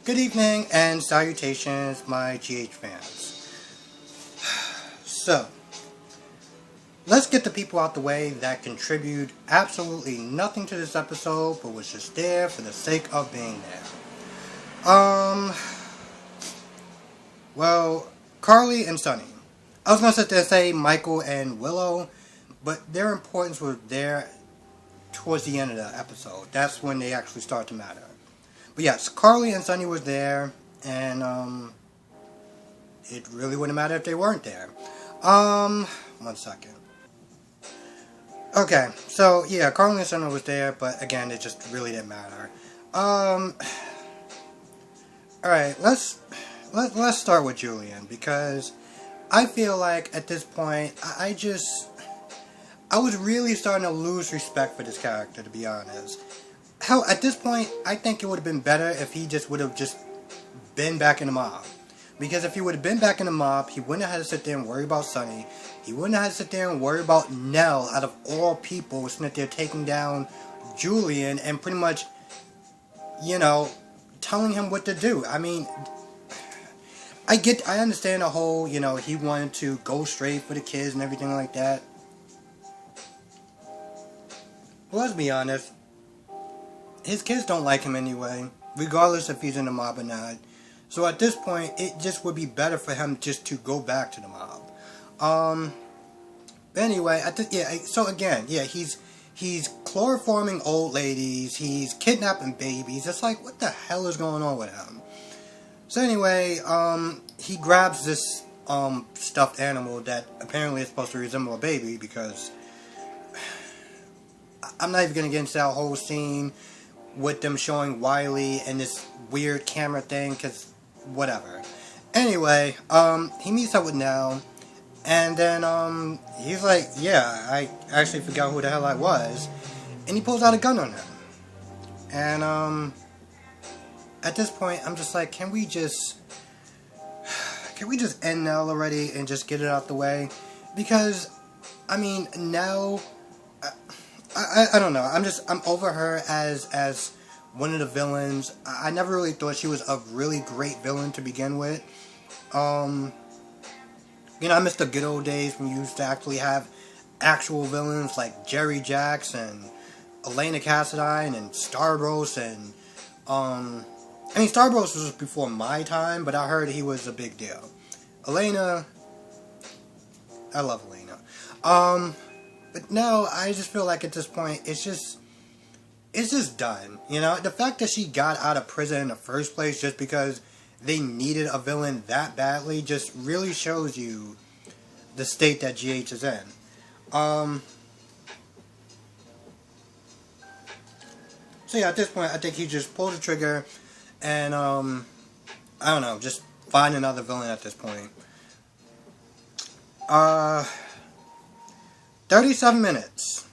Good evening and salutations, my GH fans. So, let's get the people out the way that contribute absolutely nothing to this episode, but was just there for the sake of being there. Well, Carly and Sunny. I was going to sit there and say Michael and Willow, but their importance was there towards the end of the episode. That's when they actually start to matter. But yes, Carly and Sunny was there, and it really wouldn't matter if they weren't there. 1 second. Okay, so yeah, Carly and Sunny was there, but again, it just really didn't matter. Alright, let's start with Julian, because I feel like at this point, I was really starting to lose respect for this character, to be honest. Hell, at this point, I think it would have been better if he just would have just been back in the mob. Because if he would have been back in the mob, he wouldn't have had to sit there and worry about Sunny. He wouldn't have had to sit there and worry about Nell, out of all people, sitting there taking down Julian and pretty much, telling him what to do. I mean, I understand the whole, he wanted to go straight for the kids and everything like that. Well, let's be honest. His kids don't like him anyway, regardless if he's in the mob or not. So at this point, it just would be better for him just to go back to the mob. But anyway, he's chloroforming old ladies, he's kidnapping babies. It's like, what the hell is going on with him? So anyway, he grabs this stuffed animal that apparently is supposed to resemble a baby, because I'm not even going to get into that whole scene with them showing Wiley and this weird camera thing, because whatever. Anyway, he meets up with Nell, and then he's like, yeah, I actually forgot who the hell I was, and he pulls out a gun on him. And at this point, I'm just like, can we just end Nell already and just get it out the way? Because, I mean, Nell, I don't know. I'm over her as one of the villains. I never really thought she was a really great villain to begin with. I miss the good old days when you used to actually have actual villains like Jerry Jacks and Elena Cassadine and Starburst and Starburst was before my time, but I heard he was a big deal. Elena, I love Elena. But no, I just feel like at this point, it's just done. The fact that she got out of prison in the first place just because they needed a villain that badly just really shows you the state that GH is in. So yeah, at this point, I think he just pulls the trigger and, I don't know, just find another villain at this point. 37 minutes.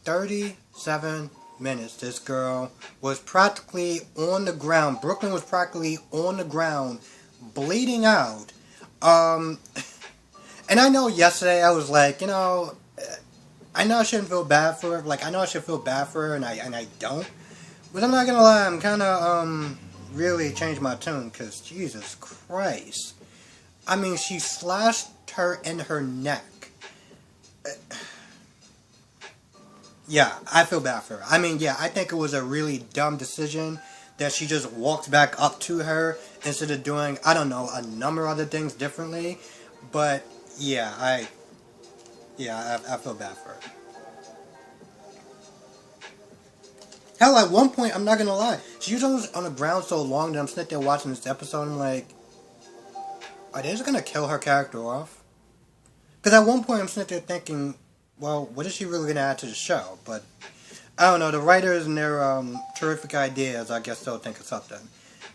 37 minutes. This girl was practically on the ground. Brooklyn was practically on the ground, bleeding out. And I know yesterday I was like, I know I shouldn't feel bad for her. Like, I know I should feel bad for her, and I don't. But I'm not gonna lie, I'm kind of, really changed my tune, because Jesus Christ. I mean, she slashed her in her neck. Yeah, I feel bad for her. I mean, yeah, I think it was a really dumb decision that she just walked back up to her instead of doing, I don't know, a number of other things differently. But, yeah, I feel bad for her. Hell, at one point, I'm not gonna lie, she was on the ground so long that I'm sitting there watching this episode and I'm like, are they just gonna kill her character off? Because at one point I'm sitting there thinking, well, what is she really going to add to the show? But, I don't know, the writers and their terrific ideas, I guess they'll think of something.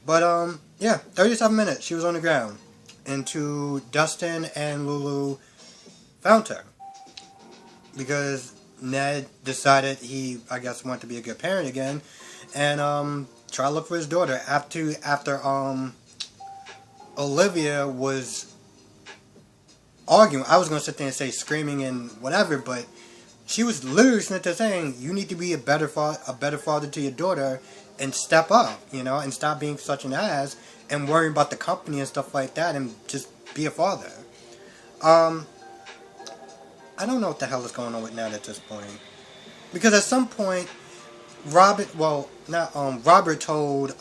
But, yeah, 37 minutes, she was on the ground. Until Dustin and Lulu found her. Because Ned decided he, I guess, wanted to be a good parent again. And, try to look for his daughter. After Olivia was arguing, I was going to sit there and say screaming and whatever, but she was literally sitting there saying, you need to be a better father to your daughter, and step up, you know, and stop being such an ass and worrying about the company and stuff like that, and just be a father. I don't know what the hell is going on with Ned at this point, because at some point, Robert told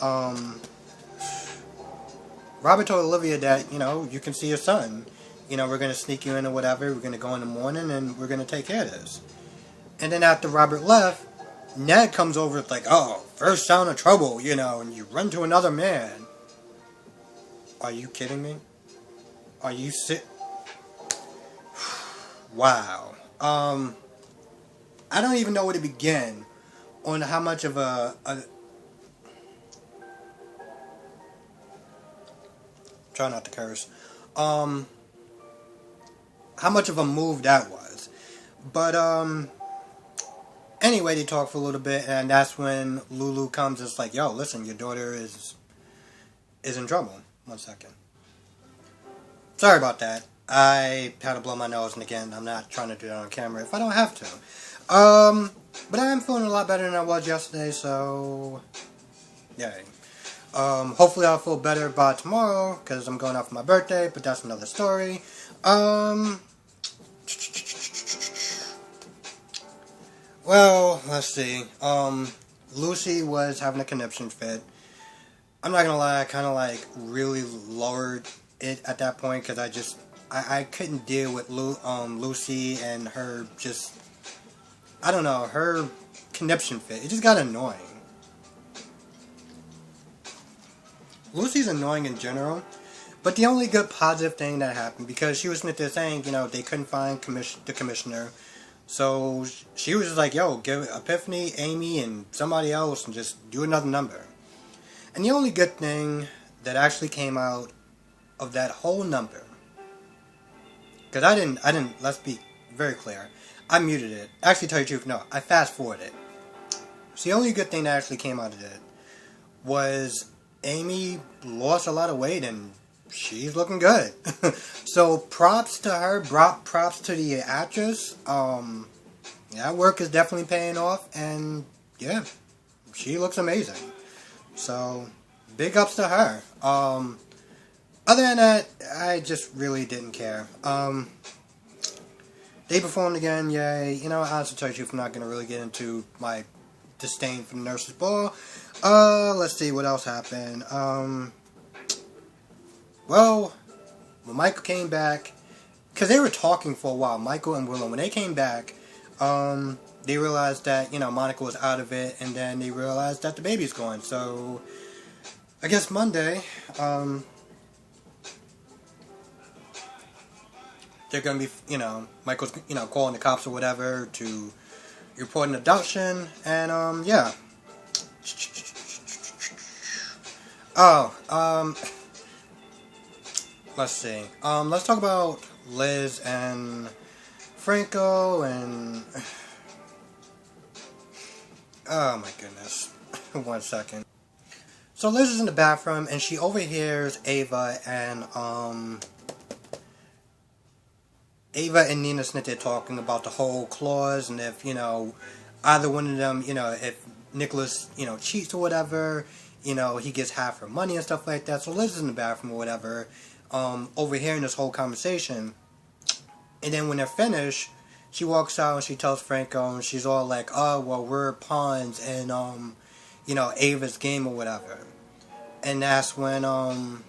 Olivia that, you know, you can see your son. You know, we're going to sneak you in or whatever. We're going to go in the morning and we're going to take care of this. And then after Robert left, Ned comes over. It's like, oh, first sign of trouble, you know, and you run to another man. Are you kidding me? Are you sick? Wow. I don't even know where to begin on how much of a try not to curse. How much of a move that was. But, anyway, they talk for a little bit, and that's when Lulu comes and it's like, yo, listen, your daughter is in trouble. 1 second. Sorry about that. I had to blow my nose, and again, I'm not trying to do that on camera if I don't have to. But I am feeling a lot better than I was yesterday, so yay. Hopefully I'll feel better by tomorrow, because I'm going out for my birthday, but that's another story. Well, let's see. Lucy was having a conniption fit. I'm not gonna lie, I kind of like really lowered it at that point, because I couldn't deal with Lucy and her just, I don't know, her conniption fit. It just got annoying. Lucy's annoying in general, but the only good positive thing that happened, because she was sitting there saying, you know, they couldn't find the commissioner, so she was just like, yo, give Epiphany, Amy, and somebody else, and just do another number. And the only good thing that actually came out of that whole number, because I didn't, let's be very clear, I muted it. Actually, tell you the truth, no, I fast forwarded it. So the only good thing that actually came out of it was Amy lost a lot of weight and she's looking good. So props to her, props to the actress. That work is definitely paying off, and yeah, she looks amazing. So big ups to her. Other than that, I just really didn't care. They performed again, yay. You know, honestly, tell you the truth, I'm not going to really get into my disdain for the Nurses Ball. Let's see what else happened. Well, when Michael came back, because they were talking for a while, Michael and Willow, when they came back, they realized that, you know, Monica was out of it, and then they realized that the baby's gone. So, I guess Monday, they're going to be, you know, Michael's, you know, calling the cops or whatever to report an abduction, and, yeah. Oh, let's see. Let's talk about Liz and Franco and... Oh my goodness. 1 second. So Liz is in the bathroom and she overhears Ava and Nina Snitted talking about the whole clause, and if, you know, either one of them, you know, if Nicholas, you know, cheats or whatever, you know, he gets half her money and stuff like that. So Liz is in the bathroom or whatever, overhearing this whole conversation. And then when they're finished, she walks out and she tells Franco, and she's all like, oh, well, we're pawns in, you know, Ava's game or whatever. And that's when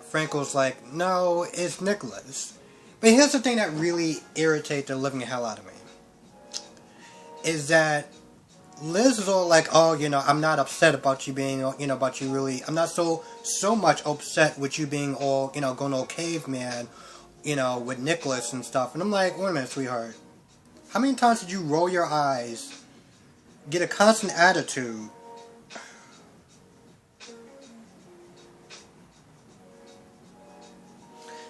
Franco's like, no, it's Nicholas. But here's the thing that really irritates the living hell out of me. Is that Liz is all like, oh, you know, I'm not upset about you being, you know, about you really, I'm not so much upset with you being all, you know, going all caveman, you know, with Nicholas and stuff. And I'm like, wait a minute, sweetheart. How many times did you roll your eyes, get a constant attitude?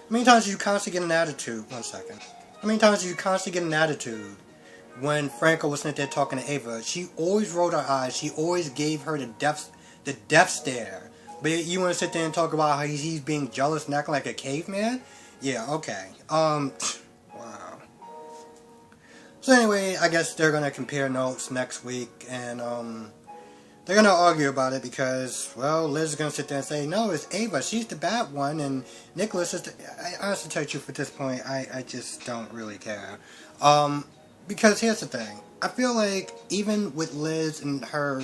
How many times do you constantly get an attitude? 1 second. How many times do you constantly get an attitude when Franco was sitting there talking to Ava? She always rolled her eyes. She always gave her the death stare. But you want to sit there and talk about how he's being jealous and acting like a caveman? Yeah, okay. Wow. So anyway, I guess they're gonna compare notes next week, and they're gonna argue about it because, well, Liz is gonna sit there and say, no, it's Ava, she's the bad one, and Nicholas is the... I honestly tell you, at this point, I just don't really care. Because here's the thing. I feel like, even with Liz and her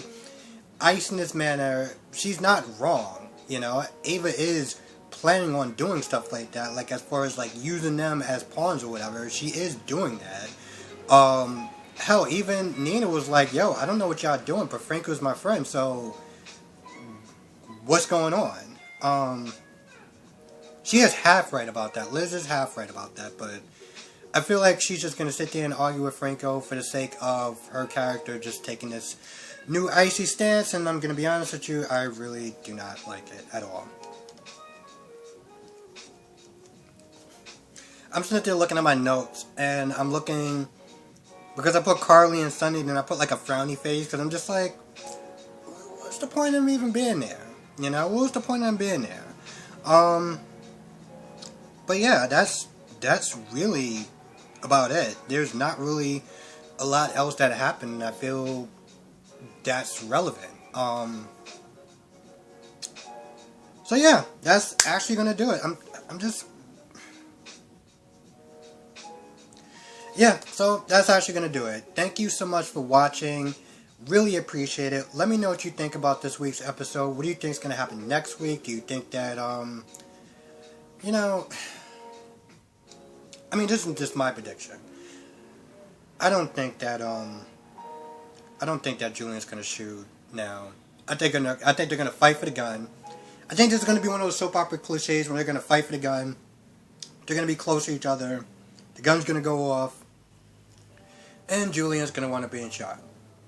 ice in this manner, she's not wrong, you know? Ava is planning on doing stuff like that, like, as far as, like, using them as pawns or whatever, she is doing that. Hell, even Nina was like, yo, I don't know what y'all doing, but Franco's my friend, so what's going on? She is half right about that. Liz is half right about that, but I feel like she's just going to sit there and argue with Franco for the sake of her character just taking this new icy stance, and I'm going to be honest with you, I really do not like it at all. I'm sitting there looking at my notes, and I'm looking... Because I put Carly and Sunny, and I put like a frowny face, because I'm just like, what's the point of them even being there? You know, what was the point of them being there? But yeah, that's really about it. There's not really a lot else that happened, and I feel that's relevant. So yeah, that's actually gonna do it. I'm just... Yeah, so that's actually going to do it. Thank you so much for watching. Really appreciate it. Let me know what you think about this week's episode. What do you think is going to happen next week? Do you think that, you know... I mean, this is just my prediction. I don't think that Julian's going to shoot now. I think they're going to fight for the gun. I think this is going to be one of those soap opera cliches where they're going to fight for the gun. They're going to be close to each other. The gun's going to go off. And Julian's going to want to be shot.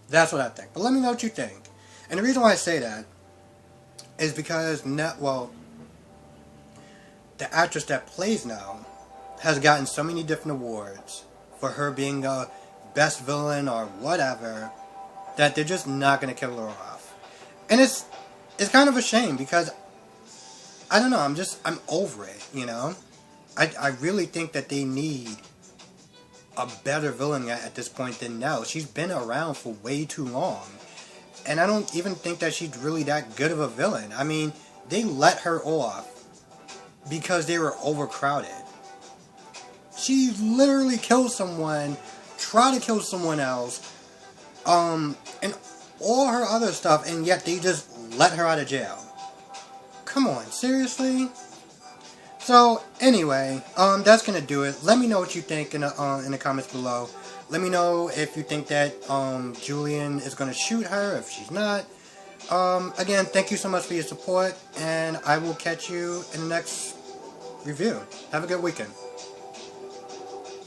That's what I think. But let me know what you think. And the reason why I say that is because, the actress that plays now has gotten so many different awards for her being a best villain or whatever, that they're just not going to kill her off. And it's kind of a shame because, I don't know, I'm over it, you know? I really think that they need a better villain at this point than Nell. She's been around for way too long. And I don't even think that she's really that good of a villain. I mean, they let her off because they were overcrowded. She literally killed someone, tried to kill someone else, and all her other stuff, and yet they just let her out of jail. Come on, seriously? So, anyway, that's going to do it. Let me know what you think in the comments below. Let me know if you think that Julian is going to shoot her, if she's not. Again, thank you so much for your support, and I will catch you in the next review. Have a good weekend.